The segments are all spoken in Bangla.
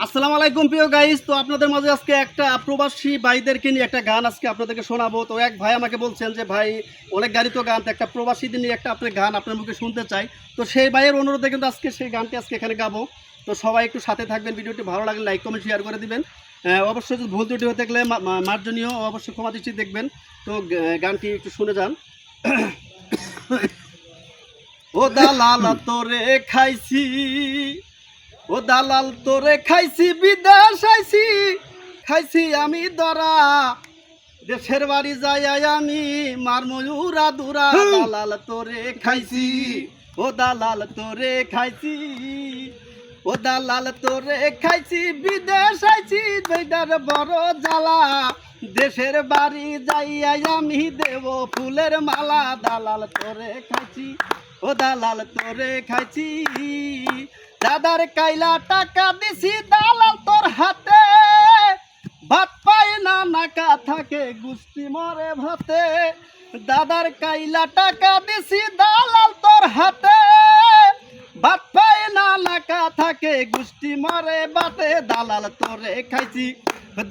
আসসালামু আলাইকুম প্রিয় গাইস। তো আপনাদের মাঝে আজকে একটা প্রবাসী ভাইদেরকে নিয়ে একটা গান আজকে আপনাদেরকে শোনাবো। তো এক ভাই আমাকে বলছেন যে ভাই অনেক গাড়ি তো গান, তো একটা প্রবাসীদের নিয়ে একটা আপনার গান আপনার মুখে শুনতে চাই। তো সেই ভাইয়ের অনুরোধে কিন্তু আজকে সেই গানটি আজকে এখানে গাবো। তো সবাই একটু সাথে থাকবেন, ভিডিওটি ভালো লাগলে লাইক কমেন্ট শেয়ার করে দিবেন। অবশ্যই যদি ভুল ত্রুটি হয়ে থাকলে মার্জনীয় অবশ্যই ক্ষমা দৃষ্টি দেখবেন। তো গানটি একটু শুনে যান। ও দালাল তোরে খাইছি, ও দালাল তোরে খাইছি, বিদেশ আইছি খাইছি আমি দরা, দেশের বাড়ি যাই আমি মার ময়ূরা দুরা। দালাল তোরে খাইছি, ও দালাল তোরে খাইছি, ও দালাল তোরে খাইছি, বিদেশ আইছি বেদার বড় জ্বালা, দেশের বাড়ি যাইয়া আমি দেব ফুলের মালা। দালাল তোরে খাইছি, ও দালাল তোরে খাইছি, দাদার কাইলা টাকা দিছি দালাল তোর হাতে, ভাত পায় না নাকা থাকে গুষ্টি মরে ভাতে। দাদার কাইলা টাকা দিছি দালাল তোর হাতে, ভাত পায় না নাকা থাকে গুষ্টি মরে বাতে। দালাল তোরে খাইছি,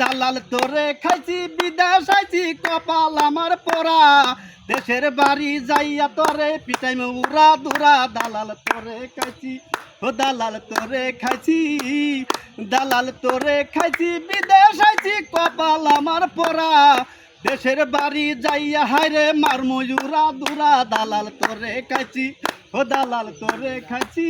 দালাল তোরে খাইছি, বিদেশ আইছি কপাল আমার পোড়া, দেশের বাড়ি যাইয়া তোরে পিটাই উড়া দুরা। দালাল তোরে খাইছি, ও দালাল তোরে খাইছি, দালাল তোরে খাইছি, বিদেশ আইছি কপাল আমার পোড়া, দেশের বাড়ি যাইয়া হায়রে মার ময়ূরা দুরা। দালাল তোরে খাইছি, ও দালাল তোরে খাইছি।